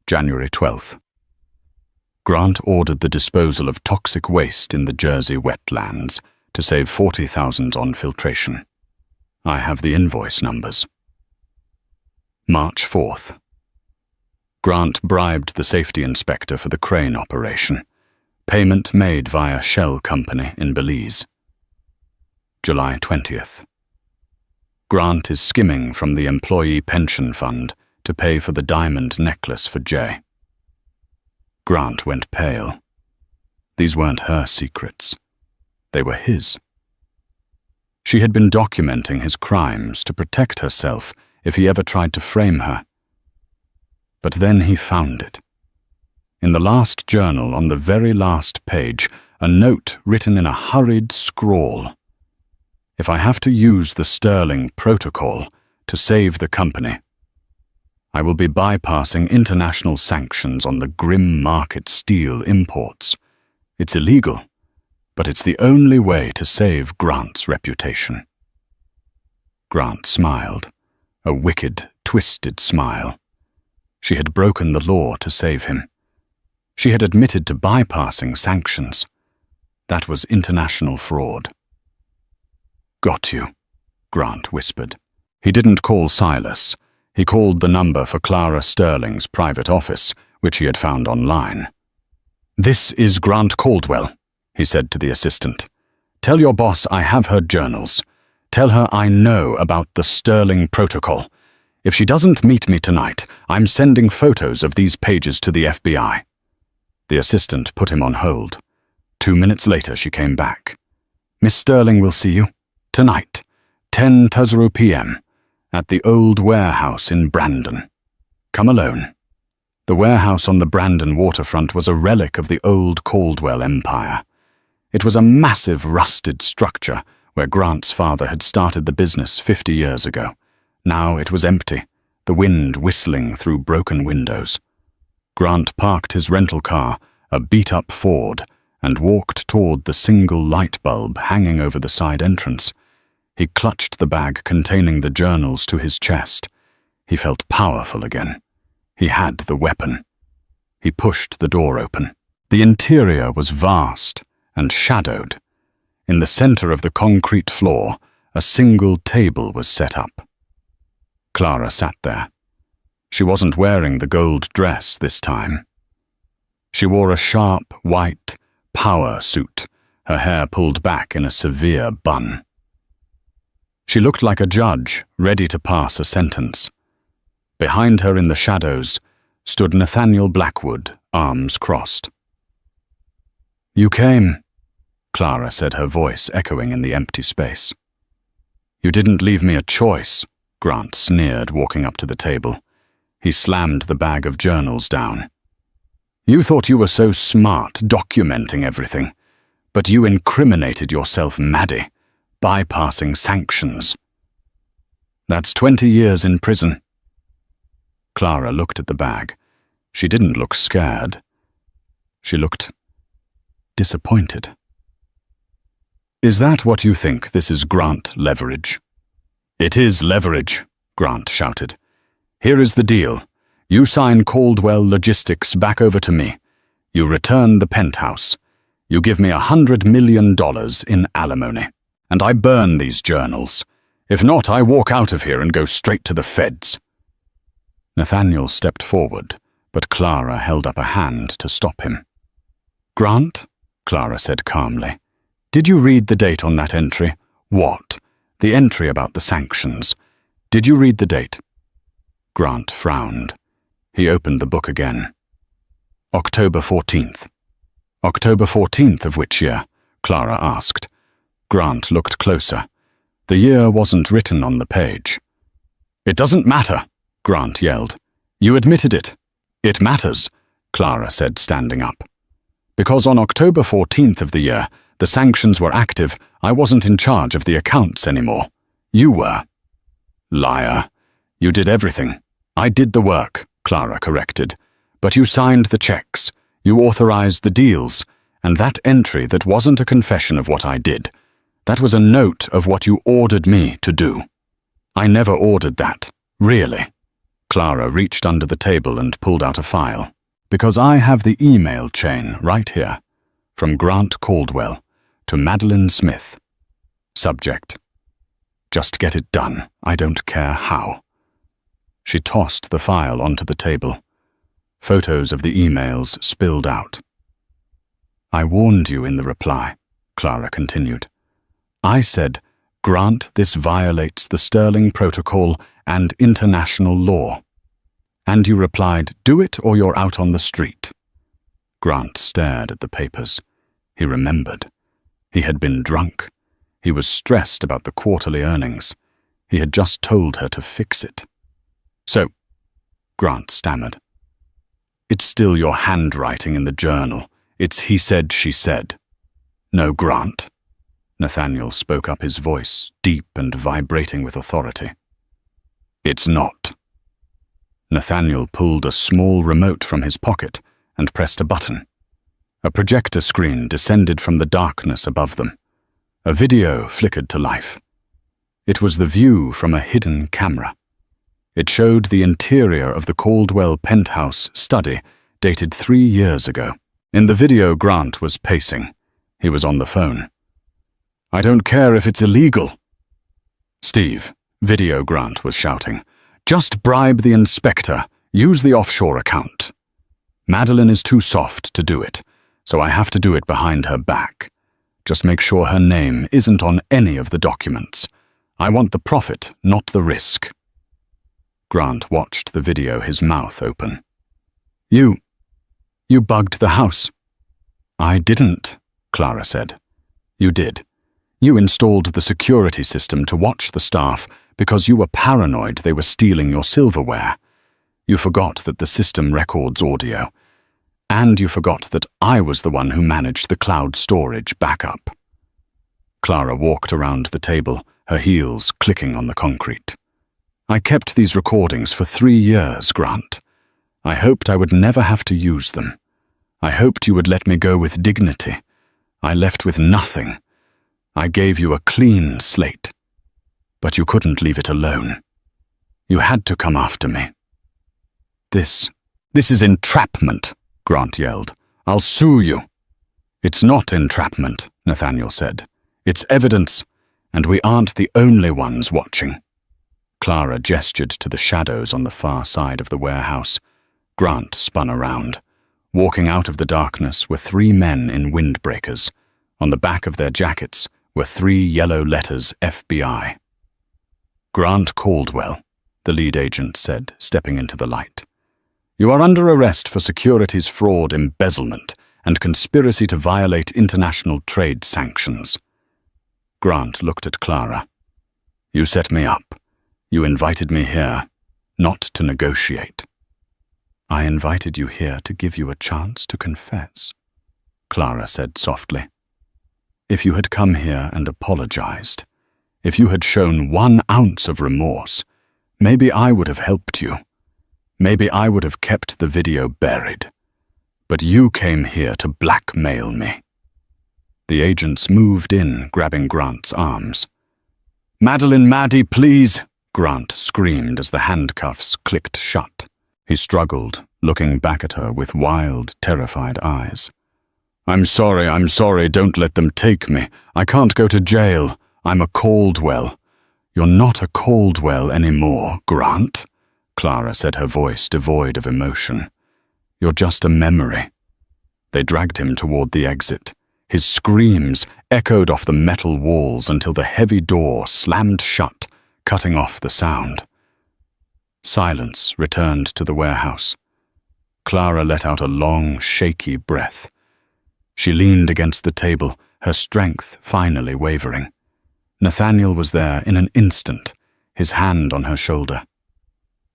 January 12th. Grant ordered the disposal of toxic waste in the Jersey wetlands to save $40,000 on filtration. I have the invoice numbers. March 4th. Grant bribed the safety inspector for the crane operation. Payment made via Shell Company in Belize. July 20th. Grant is skimming from the employee pension fund to pay for the diamond necklace for Jay. Grant went pale. These weren't her secrets. They were his. She had been documenting his crimes to protect herself if he ever tried to frame her. But then he found it. In the last journal, on the very last page, a note written in a hurried scrawl. "If I have to use the Sterling Protocol to save the company, I will be bypassing international sanctions on the grim market steel imports. It's illegal, but it's the only way to save Grant's reputation." Grant smiled, a wicked, twisted smile. She had broken the law to save him. She had admitted to bypassing sanctions. That was international fraud. "Got you," Grant whispered. He didn't call Silas. He called the number for Clara Sterling's private office, which he had found online. "This is Grant Caldwell," he said to the assistant. "Tell your boss I have her journals. Tell her I know about the Sterling Protocol. If she doesn't meet me tonight, I'm sending photos of these pages to the FBI." The assistant put him on hold. 2 minutes later, she came back. "Miss Sterling will see you. Tonight, 10:00 p.m., at the old warehouse in Brandon. Come alone." The warehouse on the Brandon waterfront was a relic of the old Caldwell Empire. It was a massive rusted structure where Grant's father had started the business 50 years ago. Now it was empty, the wind whistling through broken windows. Grant parked his rental car, a beat-up Ford, and walked toward the single light bulb hanging over the side entrance. He clutched the bag containing the journals to his chest. He felt powerful again. He had the weapon. He pushed the door open. The interior was vast and shadowed. In the center of the concrete floor, a single table was set up. Clara sat there. She wasn't wearing the gold dress this time. She wore a sharp, white, power suit, her hair pulled back in a severe bun. She looked like a judge, ready to pass a sentence. Behind her in the shadows stood Nathaniel Blackwood, arms crossed. "You came," Clara said, her voice echoing in the empty space. "You didn't leave me a choice," Grant sneered, walking up to the table. He slammed the bag of journals down. "You thought you were so smart, documenting everything, but you incriminated yourself, Maddie, bypassing sanctions. That's 20 years in prison." Clara looked at the bag. She didn't look scared. She looked disappointed. "Is that what you think this is, Grant leverage?" "It is leverage," Grant shouted. "Here is the deal. You sign Caldwell Logistics back over to me. You return the penthouse. You give me $100 million in alimony. And I burn these journals. If not, I walk out of here and go straight to the feds." Nathaniel stepped forward, but Clara held up a hand to stop him. "Grant," Clara said calmly, "did you read the date on that entry?" "What?" "The entry about the sanctions. Did you read the date?" Grant frowned. He opened the book again. "October 14th. "October 14th of which year?" Clara asked. Grant looked closer. The year wasn't written on the page. "It doesn't matter," Grant yelled. "You admitted it." "It matters," Clara said, standing up. "Because on October 14th of the year, the sanctions were active, I wasn't in charge of the accounts anymore. You were." "Liar. You did everything." "I did the work," Clara corrected. "But you signed the checks. You authorized the deals. And that entry that wasn't a confession of what I did. That was a note of what you ordered me to do." "I never ordered that. Really." Clara reached under the table and pulled out a file. "Because I have the email chain right here. From Grant Caldwell to Madeline Smith. Subject: Just get it done. I don't care how." She tossed the file onto the table. Photos of the emails spilled out. "I warned you in the reply," Clara continued. "I said, Grant, this violates the Sterling Protocol and international law. And you replied, do it or you're out on the street." Grant stared at the papers. He remembered. He had been drunk. He was stressed about the quarterly earnings. He had just told her to fix it. "So," Grant stammered. "It's still your handwriting in the journal. It's he said, she said." "No, Grant." Nathaniel spoke up, his voice deep and vibrating with authority. "It's not." Nathaniel pulled a small remote from his pocket and pressed a button. A projector screen descended from the darkness above them. A video flickered to life. It was the view from a hidden camera. It showed the interior of the Caldwell penthouse study dated 3 years ago. In the video, Grant was pacing. He was on the phone. "I don't care if it's illegal." "Steve," Video Grant was shouting, "just bribe the inspector. Use the offshore account. Madeline is too soft to do it, so I have to do it behind her back. Just make sure her name isn't on any of the documents. I want the profit, not the risk." Grant watched the video, his mouth open. You bugged the house." "I didn't," Clara said. "You did. You installed the security system to watch the staff because you were paranoid they were stealing your silverware. You forgot that the system records audio. And you forgot that I was the one who managed the cloud storage backup." Clara walked around the table, her heels clicking on the concrete. "I kept these recordings for 3 years, Grant. I hoped I would never have to use them. I hoped you would let me go with dignity. I left with nothing. I gave you a clean slate. But you couldn't leave it alone. You had to come after me." This is entrapment," Grant yelled. "I'll sue you." "It's not entrapment," Nathaniel said. "It's evidence, and we aren't the only ones watching." Clara gestured to the shadows on the far side of the warehouse. Grant spun around. Walking out of the darkness were 3 men in windbreakers. On the back of their jackets were 3 yellow letters FBI. "Grant Caldwell," the lead agent said, stepping into the light. "You are under arrest for securities fraud, embezzlement, and conspiracy to violate international trade sanctions." Grant looked at Clara. "You set me up. You invited me here, not to negotiate." "I invited you here to give you a chance to confess," Clara said softly. "If you had come here and apologized, if you had shown 1 ounce of remorse, maybe I would have helped you. Maybe I would have kept the video buried. But you came here to blackmail me." The agents moved in, grabbing Grant's arms. "Madeline, Maddie, please!" Grant screamed as the handcuffs clicked shut. He struggled, looking back at her with wild, terrified eyes. I'm sorry, don't let them take me. I can't go to jail. I'm a Caldwell." "You're not a Caldwell anymore, Grant," Clara said, her voice devoid of emotion. "You're just a memory." They dragged him toward the exit. His screams echoed off the metal walls until the heavy door slammed shut, cutting off the sound. Silence returned to the warehouse. Clara let out a long, shaky breath. She leaned against the table, her strength finally wavering. Nathaniel was there in an instant, his hand on her shoulder.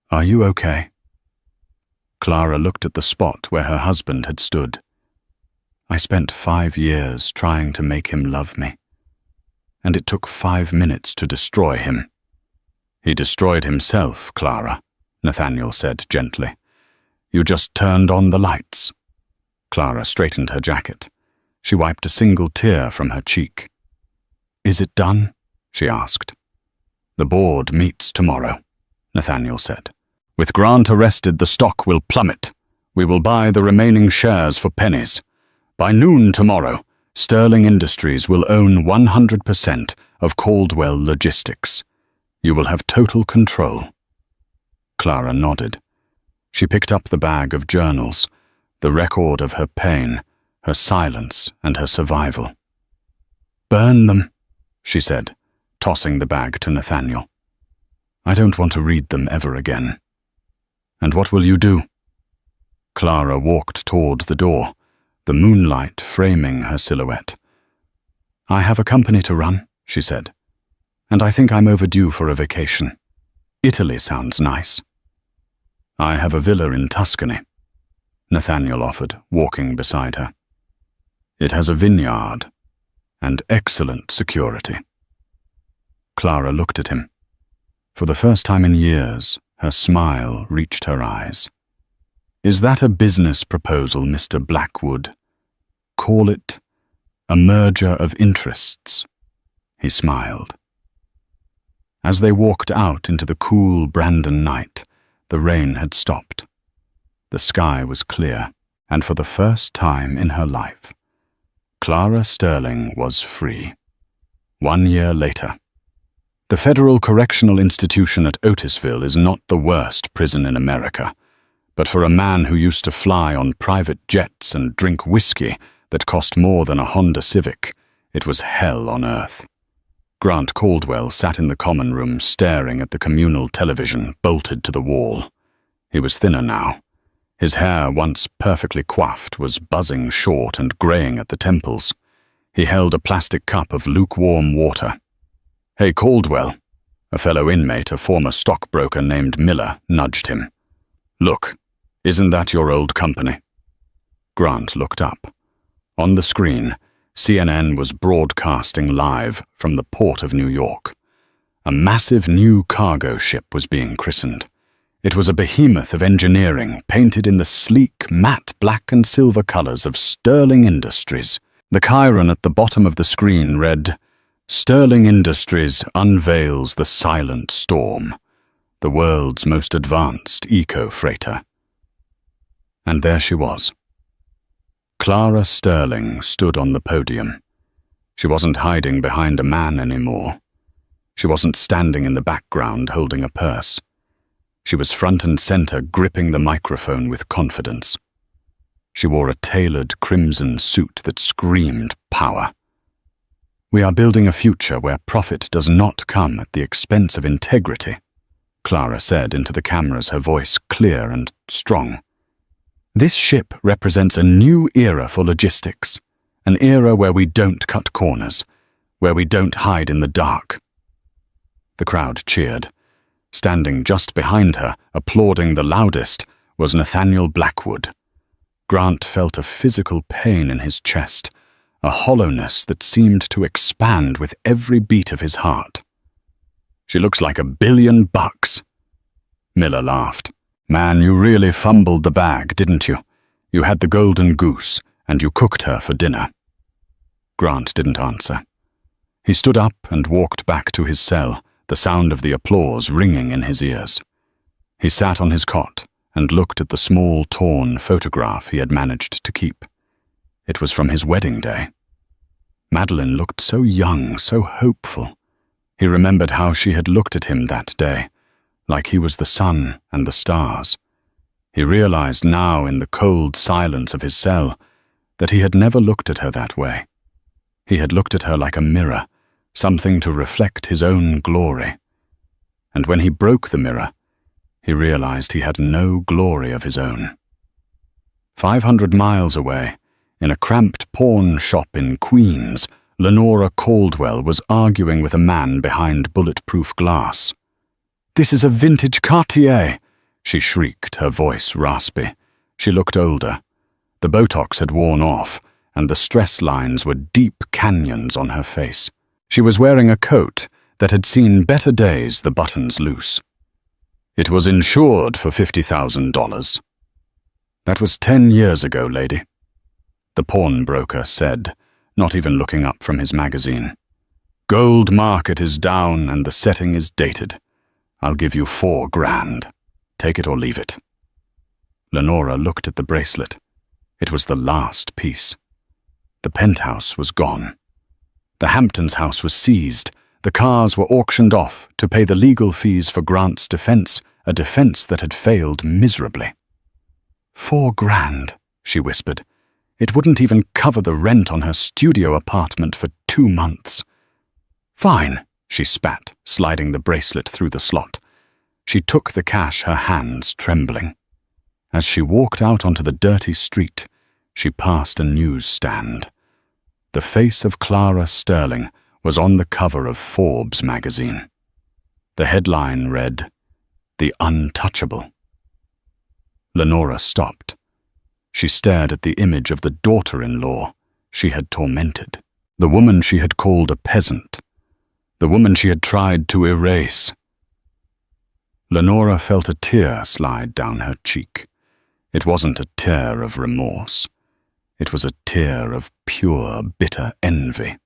"Are you okay?" Clara looked at the spot where her husband had stood. "I spent 5 years trying to make him love me, and it took 5 minutes to destroy him." "He destroyed himself, Clara," Nathaniel said gently. "You just turned on the lights." Clara straightened her jacket. She wiped a single tear from her cheek. "Is it done?" she asked. "The board meets tomorrow," Nathaniel said. "With Grant arrested, the stock will plummet. We will buy the remaining shares for pennies. By noon tomorrow, Sterling Industries will own 100% of Caldwell Logistics. You will have total control." Clara nodded. She picked up the bag of journals, the record of her pain, her silence, and her survival. "Burn them," she said, tossing the bag to Nathaniel. "I don't want to read them ever again." "And what will you do?" Clara walked toward the door, the moonlight framing her silhouette. "I have a company to run," she said, "and I think I'm overdue for a vacation. Italy sounds nice." "I have a villa in Tuscany," Nathaniel offered, walking beside her. "It has a vineyard and excellent security." Clara looked at him. For the first time in years, her smile reached her eyes. "Is that a business proposal, Mr. Blackwood? Call it a merger of interests." He smiled. As they walked out into the cool Brandon night, the rain had stopped. The sky was clear, and for the first time in her life, Clara Sterling was free. 1 year later. The Federal Correctional Institution at Otisville is not the worst prison in America, but for a man who used to fly on private jets and drink whiskey that cost more than a Honda Civic, it was hell on earth. Grant Caldwell sat in the common room staring at the communal television bolted to the wall. He was thinner now. His hair, once perfectly coiffed, was buzzing short and graying at the temples. He held a plastic cup of lukewarm water. "Hey, Caldwell," a fellow inmate, a former stockbroker named Miller, nudged him. "Look, isn't that your old company?" Grant looked up. On the screen, CNN was broadcasting live from the port of New York. A massive new cargo ship was being christened. It was a behemoth of engineering, painted in the sleek, matte black and silver colors of Sterling Industries. The chyron at the bottom of the screen read, "Sterling Industries unveils the Silent Storm, the world's most advanced eco-freighter." And there she was. Clara Sterling stood on the podium. She wasn't hiding behind a man anymore. She wasn't standing in the background holding a purse. She was front and center, gripping the microphone with confidence. She wore a tailored crimson suit that screamed power. "We are building a future where profit does not come at the expense of integrity," Clara said into the cameras, her voice clear and strong. "This ship represents a new era for logistics, an era where we don't cut corners, where we don't hide in the dark." The crowd cheered. Standing just behind her, applauding the loudest, was Nathaniel Blackwood. Grant felt a physical pain in his chest, a hollowness that seemed to expand with every beat of his heart. "She looks like $1 billion." Miller laughed. "Man, you really fumbled the bag, didn't you? You had the golden goose, and you cooked her for dinner." Grant didn't answer. He stood up and walked back to his cell, the sound of the applause ringing in his ears. He sat on his cot and looked at the small, torn photograph he had managed to keep. It was from his wedding day. Madeline looked so young, so hopeful. He remembered how she had looked at him that day, like he was the sun and the stars. He realized now, in the cold silence of his cell, that he had never looked at her that way. He had looked at her like a mirror, something to reflect his own glory. And when he broke the mirror, he realized he had no glory of his own. 500 miles away, in a cramped pawn shop in Queens, Lenora Caldwell was arguing with a man behind bulletproof glass. "This is a vintage Cartier," she shrieked, her voice raspy. She looked older. The Botox had worn off, and the stress lines were deep canyons on her face. She was wearing a coat that had seen better days, the buttons loose. "It was insured for $50,000. "That was 10 years ago, lady," the pawnbroker said, not even looking up from his magazine. "Gold market is down and the setting is dated. I'll give you $4 grand. Take it or leave it." Lenora looked at the bracelet. It was the last piece. The penthouse was gone. The Hamptons house was seized. The cars were auctioned off to pay the legal fees for Grant's defense, a defense that had failed miserably. $4 grand, she whispered. It wouldn't even cover the rent on her studio apartment for 2 months. "Fine," she spat, sliding the bracelet through the slot. She took the cash, her hands trembling. As she walked out onto the dirty street, she passed a newsstand. The face of Clara Sterling was on the cover of Forbes magazine. The headline read, "The Untouchable." Lenora stopped. She stared at the image of the daughter-in-law she had tormented, the woman she had called a peasant, the woman she had tried to erase. Lenora felt a tear slide down her cheek. It wasn't a tear of remorse. It was a tear of pure, bitter envy.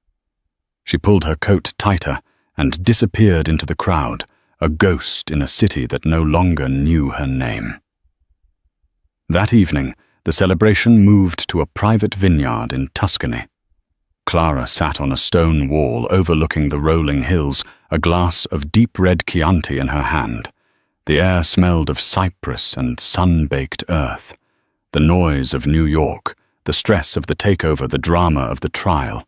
She pulled her coat tighter and disappeared into the crowd, a ghost in a city that no longer knew her name. That evening, the celebration moved to a private vineyard in Tuscany. Clara sat on a stone wall overlooking the rolling hills, a glass of deep red Chianti in her hand. The air smelled of cypress and sun-baked earth. The noise of New York, the stress of the takeover, the drama of the trial.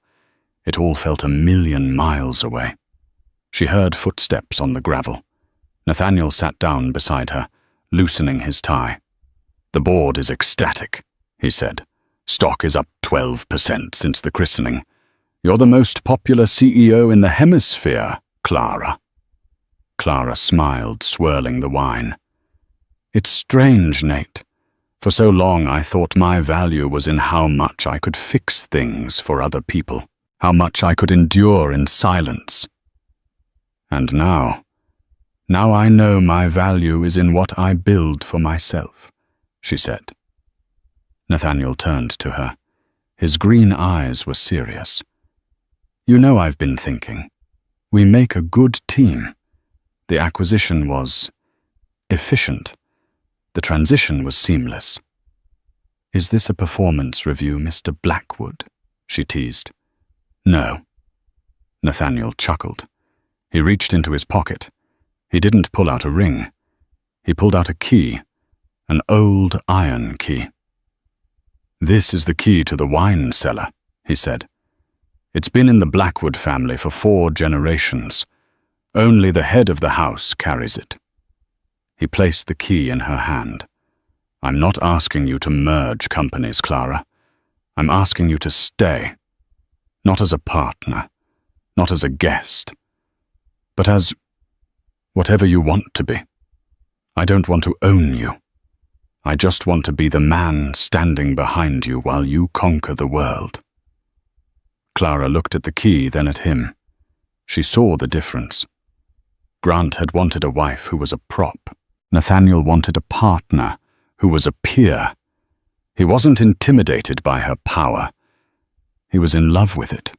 It all felt 1,000,000 miles away. She heard footsteps on the gravel. Nathaniel sat down beside her, loosening his tie. "The board is ecstatic," he said. "Stock is up 12% since the christening. You're the most popular CEO in the hemisphere, Clara." Clara smiled, swirling the wine. "It's strange, Nate. For so long I thought my value was in how much I could fix things for other people, how much I could endure in silence. And now I know my value is in what I build for myself," she said. Nathaniel turned to her. His green eyes were serious. "You know, I've been thinking. We make a good team. The acquisition was efficient. The transition was seamless." "Is this a performance review, Mr. Blackwood?" she teased. "No." Nathaniel chuckled. He reached into his pocket. He didn't pull out a ring. He pulled out a key, an old iron key. "This is the key to the wine cellar," he said. "It's been in the Blackwood family for 4 generations. Only the head of the house carries it." He placed the key in her hand. "I'm not asking you to merge companies, Clara. I'm asking you to stay. Not as a partner, not as a guest, but as whatever you want to be. I don't want to own you. I just want to be the man standing behind you while you conquer the world." Clara looked at the key, then at him. She saw the difference. Grant had wanted a wife who was a prop. Nathaniel wanted a partner who was a peer. He wasn't intimidated by her power. He was in love with it.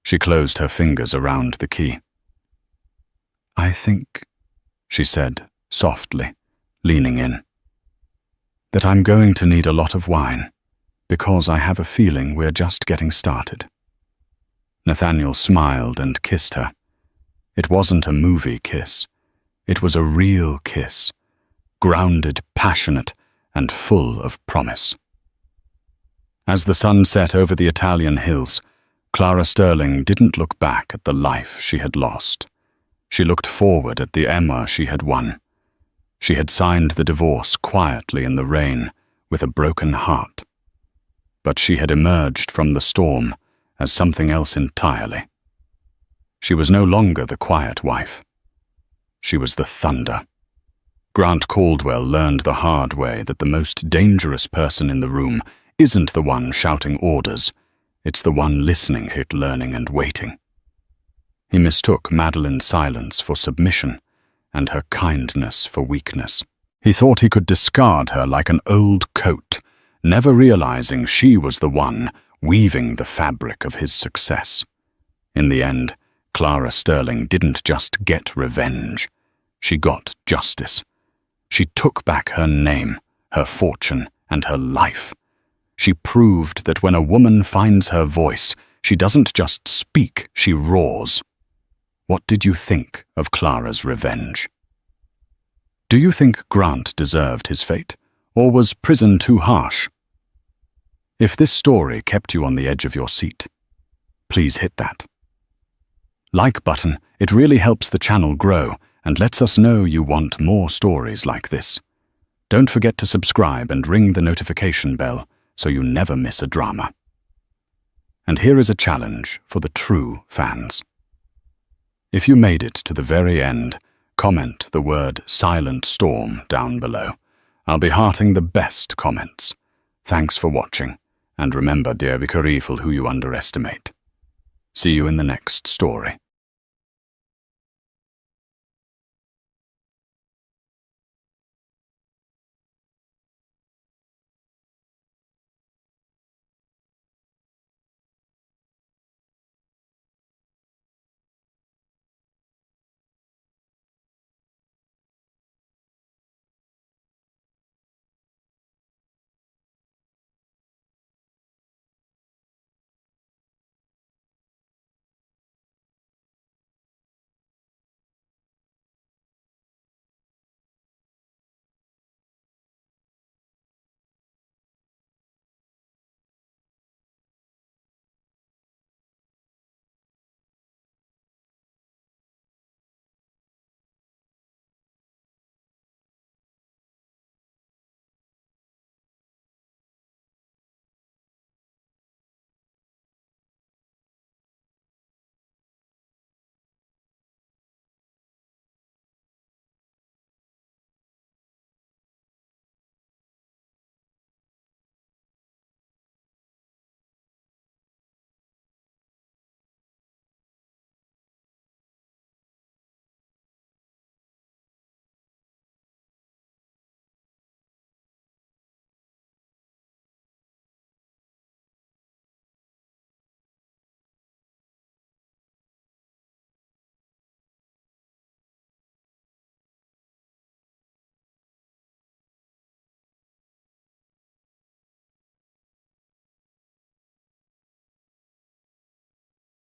She closed her fingers around the key. "I think," she said softly, leaning in, "that I'm going to need a lot of wine, because I have a feeling we're just getting started." Nathaniel smiled and kissed her. It wasn't a movie kiss. It was a real kiss, grounded, passionate, and full of promise. As the sun set over the Italian hills, Clara Sterling didn't look back at the life she had lost. She looked forward at the Emma she had won. She had signed the divorce quietly in the rain, with a broken heart. But she had emerged from the storm as something else entirely. She was no longer the quiet wife. She was the thunder. Grant Caldwell learned the hard way that the most dangerous person in the room isn't the one shouting orders, it's the one listening, learning, and waiting. He mistook Madeline's silence for submission, and her kindness for weakness. He thought he could discard her like an old coat, never realizing she was the one weaving the fabric of his success. In the end, Clara Sterling didn't just get revenge. She got justice. She took back her name, her fortune, and her life. She proved that when a woman finds her voice, she doesn't just speak, she roars. What did you think of Clara's revenge? Do you think Grant deserved his fate, or was prison too harsh? If this story kept you on the edge of your seat, please hit that like button. It really helps the channel grow and lets us know you want more stories like this. Don't forget to subscribe and ring the notification bell so you never miss a drama. And here is a challenge for the true fans. If you made it to the very end, comment the word Silent Storm down below. I'll be hearting the best comments. Thanks for watching, and remember, dear, be careful who you underestimate. See you in the next story.